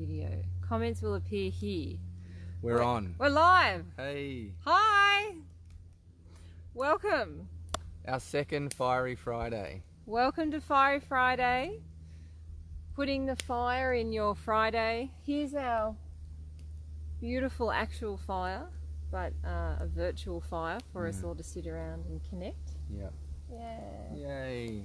video. Comments will appear here. We're on. We're live. Hey. Hi. Welcome. Our second Fiery Friday. Welcome to Fiery Friday. Putting the fire in your Friday. Here's our beautiful actual fire, but a virtual fire for us all to sit around and connect. Yep. Yeah. Yay.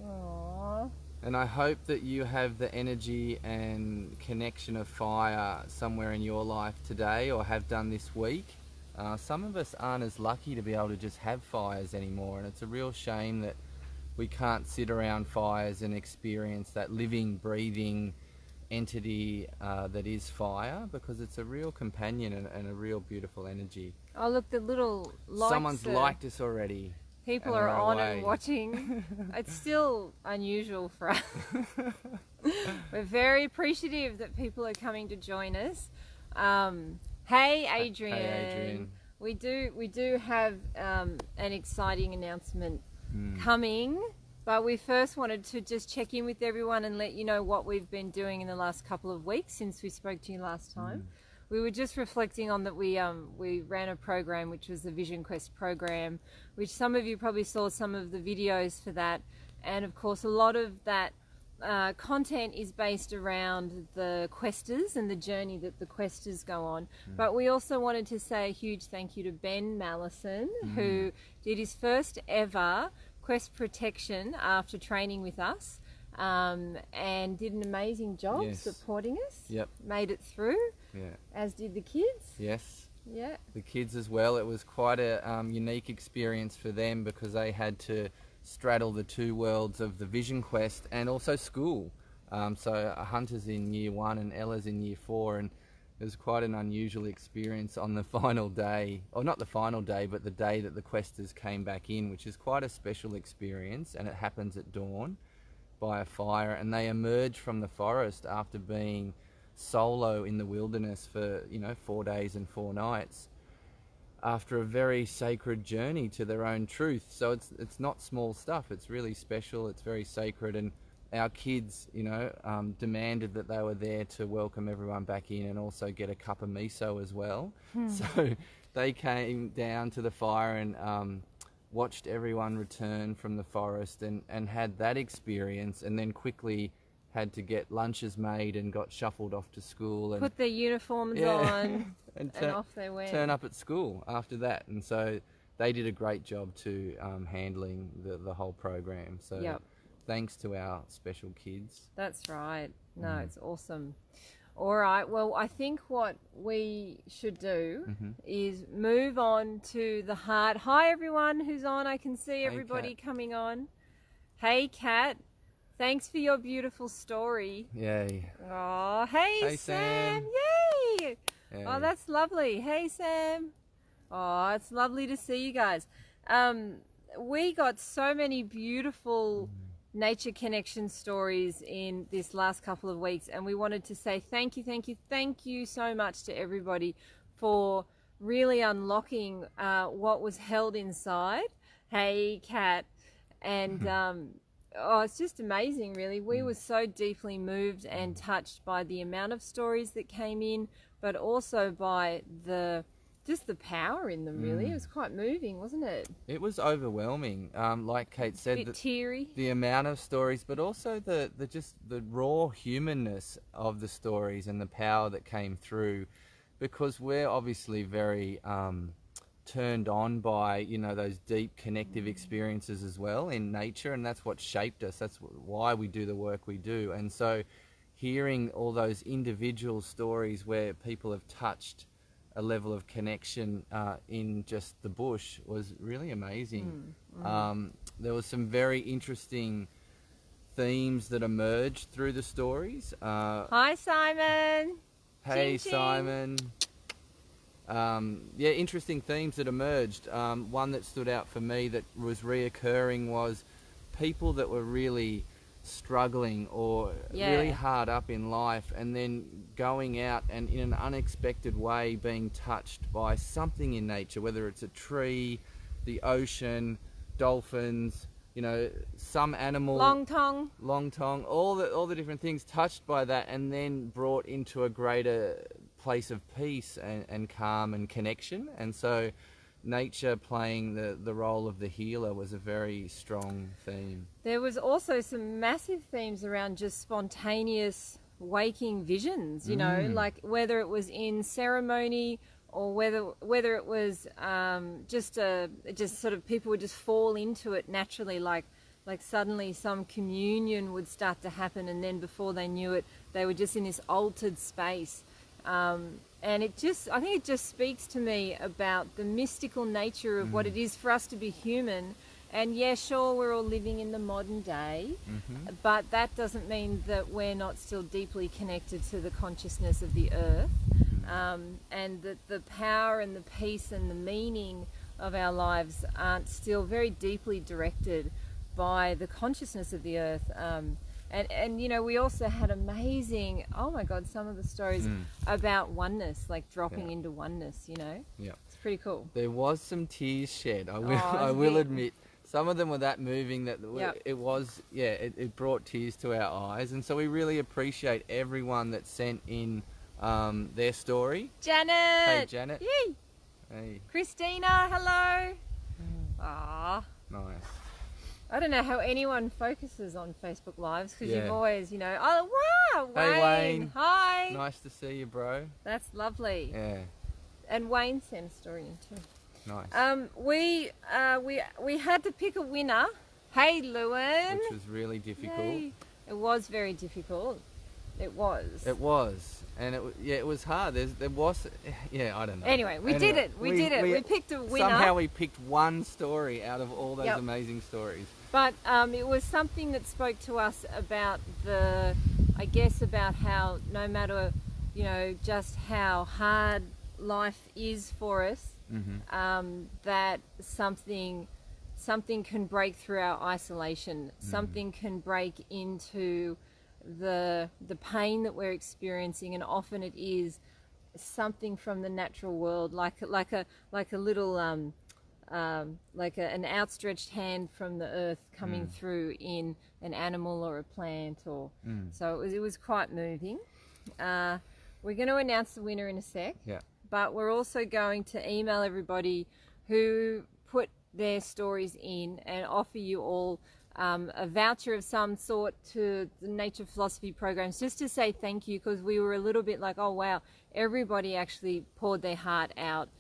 Aww. And I hope that you have the energy and connection of fire somewhere in your life today, or have done this week. Some of us aren't as lucky to be able to just have fires anymore, and it's a real shame that we can't sit around fires and experience that living, breathing entity that is fire, because it's a real companion and a real beautiful energy. Oh look, the little likes. Someone's liked us already. People are on and watching. It's still unusual for us. We're very appreciative that people are coming to join us. Hey Adrian. Hey Adrian. We do have an exciting announcement coming, but we first wanted to just check in with everyone and let you know what we've been doing in the last couple of weeks since we spoke to you last time. We were just reflecting on that we ran a program, which was the Vision Quest program, which some of you probably saw some of the videos for that. And of course, a lot of that content is based around the questers and the journey that the questers go on. But we also wanted to say a huge thank you to Ben Mallison, who did his first ever quest protection after training with us. And did an amazing job supporting us. Yep. Made it through. Yeah. As did the kids. Yes. Yeah. The kids as well. It was quite a unique experience for them, because they had to straddle the two worlds of the Vision Quest and also school. So Hunter's in year 1 and Ella's in year 4, and it was quite an unusual experience on the final day, or not the final day, but the day that the questers came back in, which is quite a special experience, and it happens at dawn by a fire, and they emerge from the forest after being solo in the wilderness for 4 days and 4 nights, after a very sacred journey to their own truth. So it's not small stuff. It's really special. It's very sacred, and our kids demanded that they were there to welcome everyone back in and also get a cup of miso as well. So they came down to the fire and watched everyone return from the forest and had that experience, and then quickly had to get lunches made and got shuffled off to school and put their uniforms on and off they went. Turn up at school after that. And so they did a great job too, handling the whole program. So thanks to our special kids. That's right. No, it's awesome. All right, well, I think what we should do is move on to the heart. Hi, everyone who's on. I can see everybody coming on. Hey, Kat. Thanks for your beautiful story. Yay. Oh, hey Sam. Yay. Oh, that's lovely. Hey, Sam. Oh, it's lovely to see you guys. We got so many beautiful nature connection stories in this last couple of weeks, and we wanted to say thank you so much to everybody for really unlocking what was held inside. Hey Kat. And oh, it's just amazing, really. We were so deeply moved and touched by the amount of stories that came in, but also by just the power in them, really. It was quite moving, wasn't it? It was overwhelming. Like Kate said, a bit teary. The amount of stories, but also the raw humanness of the stories and the power that came through, because we're obviously very turned on by those deep connective experiences as well in nature, and that's what shaped us. That's why we do the work we do. And so hearing all those individual stories where people have touched a level of connection in just the bush was really amazing. There was some very interesting themes that emerged through the stories. Hi Simon. Hey ching, Simon. Yeah, interesting themes that emerged. One that stood out for me that was reoccurring was people that were really struggling or really hard up in life, and then going out and in an unexpected way being touched by something in nature, whether it's a tree, the ocean, dolphins, some animal, long tongue, all the different things touched by that, and then brought into a greater place of peace and calm and connection. And so nature playing the role of the healer was a very strong theme. There was also some massive themes around just spontaneous waking visions, like whether it was in ceremony or whether it was just sort of people would just fall into it naturally, like suddenly some communion would start to happen, and then before they knew it, they were just in this altered space. And I think it just speaks to me about the mystical nature of what it is for us to be human. And yeah, sure, we're all living in the modern day, but that doesn't mean that we're not still deeply connected to the consciousness of the earth, and that the power and the peace and the meaning of our lives aren't still very deeply directed by the consciousness of the earth. And we also had amazing, oh my God, some of the stories about oneness, like dropping into oneness, Yeah. It's pretty cool. There was some tears shed, I will admit. Some of them were that moving that it brought tears to our eyes. And so we really appreciate everyone that sent in their story. Janet! Hey, Janet. Yay! Hey. Christina, hello! Ah. Nice. I don't know how anyone focuses on Facebook Lives, because you've always, oh, wow, Wayne. Hey, Wayne. Hi. Nice to see you, bro. That's lovely. Yeah. And Wayne sent a story in too. Nice. We had to pick a winner. Hey, Lewin. Which was really difficult. Yay. It was very difficult. It was. And it was hard. There was, I don't know. Anyway, we did it. We did it. We picked a winner. Somehow we picked one story out of all those amazing stories. But it was something that spoke to us about about how no matter, just how hard life is for us, that something can break through our isolation. Something can break into the pain that we're experiencing, and often it is something from the natural world, like a little an outstretched hand from the earth coming through in an animal or a plant, or so it was quite moving. We're going to announce the winner in a sec. Yeah. But we're also going to email everybody who put their stories in and offer you all a voucher of some sort to the nature philosophy programs, just to say thank you, because we were a little bit like, oh wow, everybody actually poured their heart out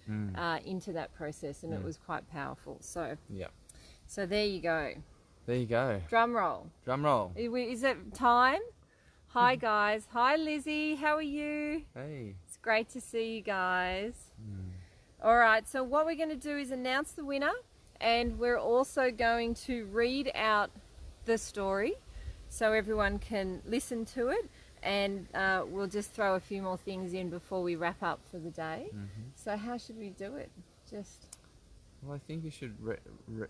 into that process, and it was quite powerful. So so there you go. There you go. Drum roll. Is it time? Hi guys. Hi Lizzie, how are you? Hey. It's great to see you guys. All right, so what we're going to do is announce the winner, and we're also going to read out the story so everyone can listen to it, and we'll just throw a few more things in before we wrap up for the day. So how should we do it? Well, I think you should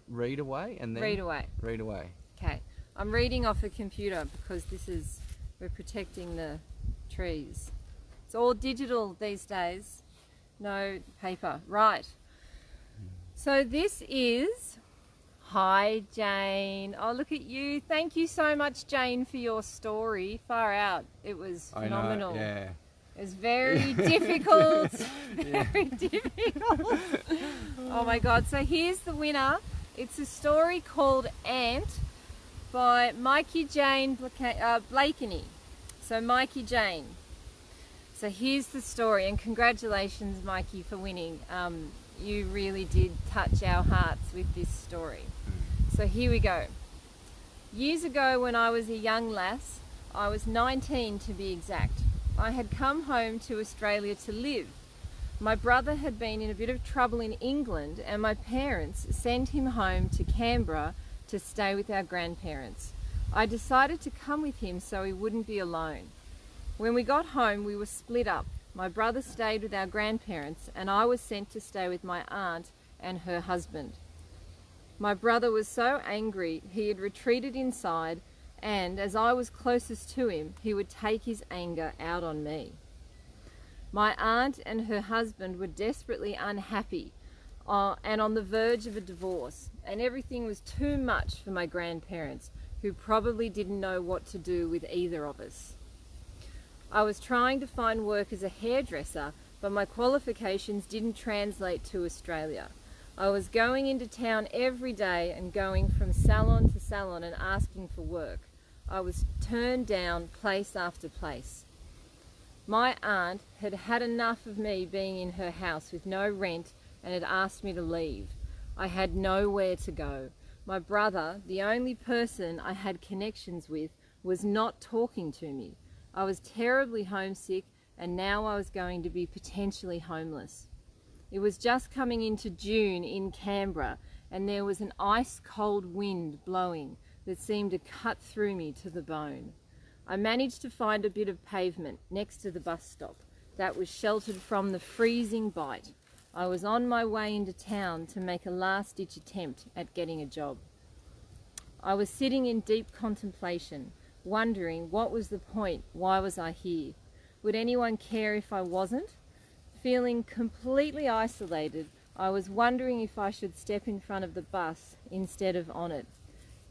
read away and then... Read away. Read away. Okay. I'm reading off a computer because we're protecting the trees. It's all digital these days. No paper. Right. So this is... Hi, Jane. Oh, look at you. Thank you so much, Jane, for your story. Far out. It was phenomenal. I know, yeah. It was very difficult. Very difficult. Oh, my God. So here's the winner. It's a story called Ant by Mikey Jane Blakeney. So Mikey Jane. So here's the story, and congratulations, Mikey, for winning. You really did touch our hearts with this story. So here we go. Years ago, when I was a young lass, I was 19 to be exact, I had come home to Australia to live. My brother had been in a bit of trouble in England, and my parents sent him home to Canberra to stay with our grandparents. I decided to come with him so he wouldn't be alone. When we got home, we were split up. My brother stayed with our grandparents, and I was sent to stay with my aunt and her husband. My brother was so angry he had retreated inside, and as I was closest to him, he would take his anger out on me. My aunt and her husband were desperately unhappy. and on the verge of a divorce, and everything was too much for my grandparents, who probably didn't know what to do with either of us. I was trying to find work as a hairdresser, but my qualifications didn't translate to Australia. I was going into town every day and going from salon to salon and asking for work. I was turned down place after place. My aunt had had enough of me being in her house with no rent and had asked me to leave. I had nowhere to go. My brother, the only person I had connections with, was not talking to me. I was terribly homesick, and now I was going to be potentially homeless. It was just coming into June in Canberra, and there was an ice-cold wind blowing that seemed to cut through me to the bone. I managed to find a bit of pavement next to the bus stop that was sheltered from the freezing bite. I was on my way into town to make a last-ditch attempt at getting a job. I was sitting in deep contemplation, wondering what was the point, why was I here? Would anyone care if I wasn't? Feeling completely isolated, I was wondering if I should step in front of the bus instead of on it.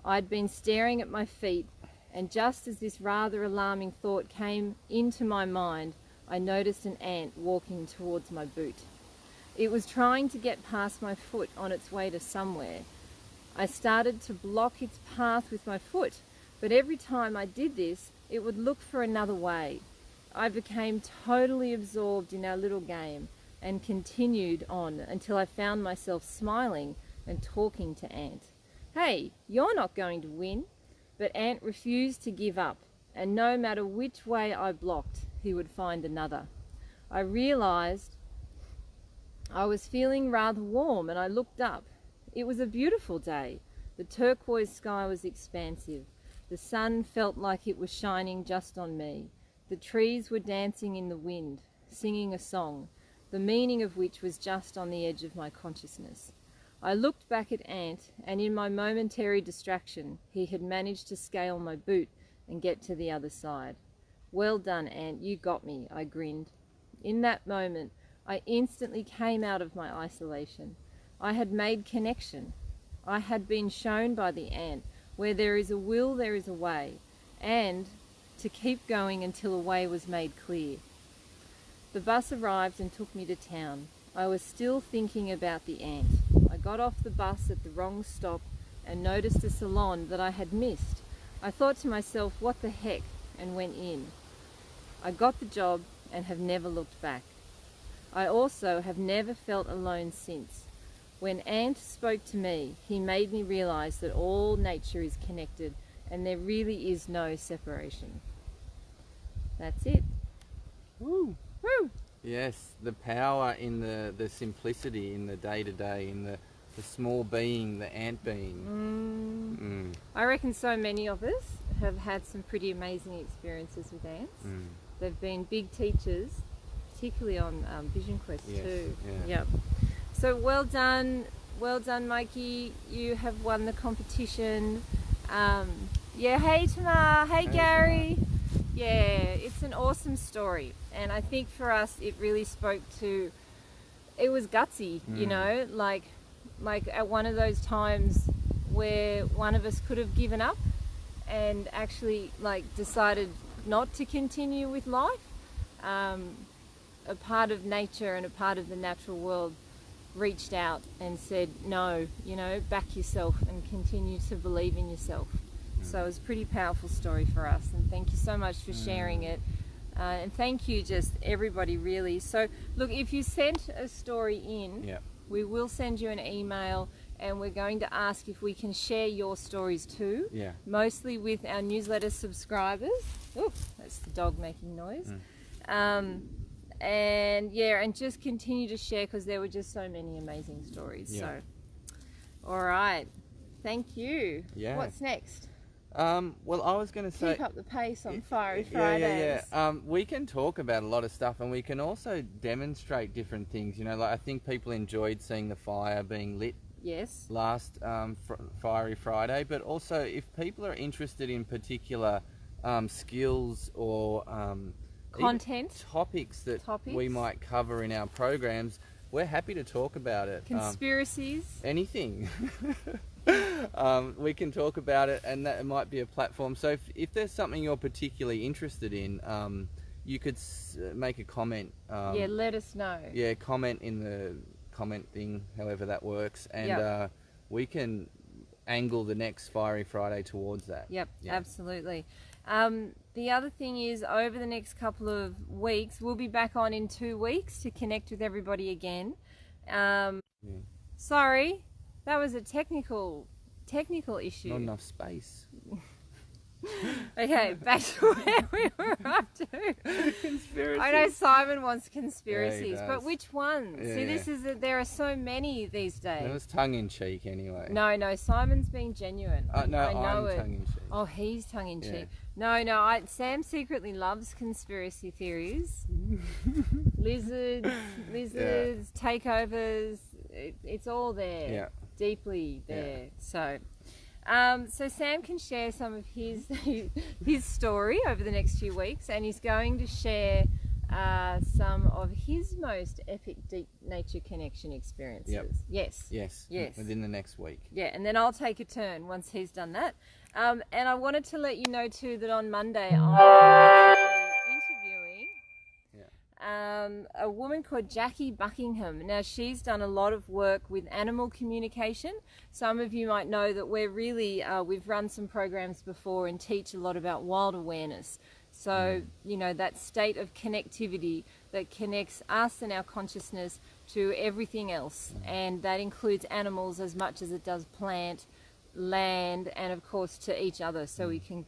I'd been staring at my feet, and just as this rather alarming thought came into my mind, I noticed an ant walking towards my boot. It was trying to get past my foot on its way to somewhere. I started to block its path with my foot, but every time I did this, it would look for another way. I became totally absorbed in our little game and continued on until I found myself smiling and talking to Ant. Hey, you're not going to win. But Ant refused to give up, and no matter which way I blocked, he would find another. I realized I was feeling rather warm, and I looked up. It was a beautiful day. The turquoise sky was expansive. The sun felt like it was shining just on me. The trees were dancing in the wind, singing a song, the meaning of which was just on the edge of my consciousness. I looked back at Ant, and in my momentary distraction, he had managed to scale my boot and get to the other side. Well done, Ant, you got me, I grinned. In that moment, I instantly came out of my isolation. I had made connection. I had been shown by the ant, where there is a will, there is a way, and to keep going until a way was made clear. The bus arrived and took me to town. I was still thinking about the ant. I got off the bus at the wrong stop and noticed a salon that I had missed. I thought to myself, what the heck, and went in. I got the job and have never looked back. I also have never felt alone since. When Ant spoke to me, he made me realize that all nature is connected and there really is no separation. That's it. Woo! Woo! Yes, the power in the simplicity, in the day-to-day, in the small being, the ant being. I reckon so many of us have had some pretty amazing experiences with ants. They've been big teachers, particularly on Vision Quest too. Yeah. Yep. So well done, Mikey. You have won the competition. Hey Tamar, hey Gary. Tamar. Yeah, it's an awesome story, and I think for us it really spoke to. It was gutsy, you know, like at one of those times where one of us could have given up and actually decided not to continue with life. A part of nature and a part of the natural world reached out and said, no, back yourself and continue to believe in yourself. So it was a pretty powerful story for us, and thank you so much for sharing it. And thank you just everybody really. So look, if you sent a story in, we will send you an email, and we're going to ask if we can share your stories too. Mostly with our newsletter subscribers. Oh, that's the dog making noise. And just continue to share, because there were just so many amazing stories. So all right, thank you. What's next? Well, I was going to say, keep up the pace on Fiery Fridays. We can talk about a lot of stuff, and we can also demonstrate different things. I think people enjoyed seeing the fire being lit. Yes. Last Fiery Friday, but also if people are interested in particular skills or content topics that we might cover in our programs, we're happy to talk about it. Conspiracies? Anything. We can talk about it, and that might be a platform. So if there's something you're particularly interested in, you could make a comment. Yeah, let us know. Yeah, comment in the comment thing, however that works, and we can angle the next Fiery Friday towards that. Yep, absolutely. The other thing is, over the next couple of weeks, we'll be back on in 2 weeks to connect with everybody again. Sorry, that was a technical issue. Not enough space. Okay, back to where we were up to. Conspiracies. I know Simon wants conspiracies, Yeah, but which ones? Yeah, See, this is there are so many these days. It was tongue in cheek, anyway. No, Simon's being genuine. No, I know I'm tongue in cheek. Oh, he's tongue in cheek. Yeah. No, Sam secretly loves conspiracy theories. Lizards, takeovers. It's all there. Yeah. Deeply there. Yeah. So Sam can share some of his story over the next few weeks, and he's going to share some of his most epic deep nature connection experiences. Yep. Yes. Within the next week. Yeah, and then I'll take a turn once he's done that. And I wanted to let you know too that on Monday I'm interviewing a woman called Jackie Buckingham. Now, she's done a lot of work with animal communication. Some of you might know that we're really, we've run some programs before and teach a lot about wild awareness. So, you know, that state of connectivity that connects us and our consciousness to everything else. And that includes animals as much as it does plant, land, and of course to each other, so we can,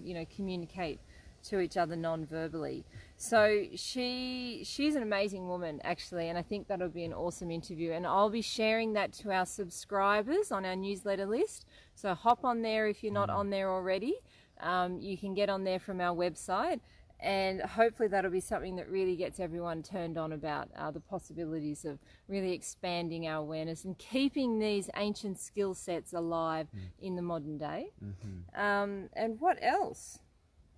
you know, communicate to each other non-verbally. So she's an amazing woman, actually, and I think that'll be an awesome interview, and I'll be sharing that to our subscribers on our newsletter list. So hop on there if you're not on there already. You can get on there from our website, and hopefully that'll be something that really gets everyone turned on about the possibilities of really expanding our awareness and keeping these ancient skill sets alive in the modern day. And what else?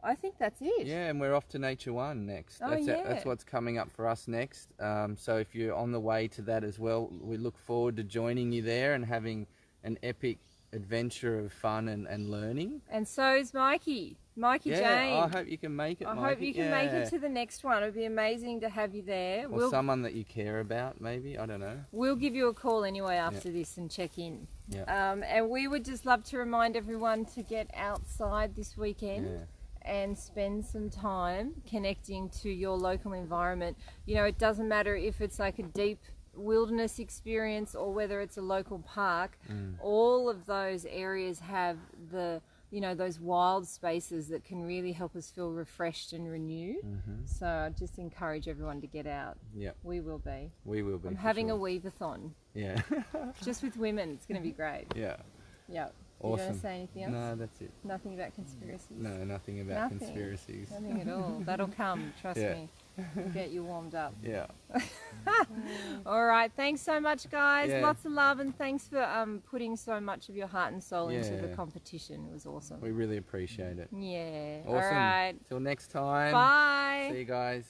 I think that's it. Yeah, and we're off to Nature One next. Oh, That's what's coming up for us next. So if you're on the way to that as well, we look forward to joining you there and having an epic adventure of fun and learning. And so is Mikey Jane. I hope you can make it, I Mikey. hope you can make it to the next one. It would be amazing to have you there. Or someone that you care about, maybe. I don't know. We'll give you a call anyway after this and check in. Yeah. And we would just love to remind everyone to get outside this weekend. And spend some time connecting to your local environment. You know, it doesn't matter if it's like a deep wilderness experience or whether it's a local park. All of those areas have those wild spaces that can really help us feel refreshed and renewed. So I just encourage everyone to get out. We will be. I'm having a weave-a-thon. Just with women. It's going to be great. Awesome. You want to say anything else? No, that's it. Nothing about conspiracies? No, nothing about conspiracies. Nothing at all. That'll come, trust me. We'll get you warmed up. All right. Thanks so much, guys. Lots of love, and thanks for putting so much of your heart and soul into the competition. It was awesome. We really appreciate it. Yeah. Awesome. All right. Till next time. Bye. See you guys.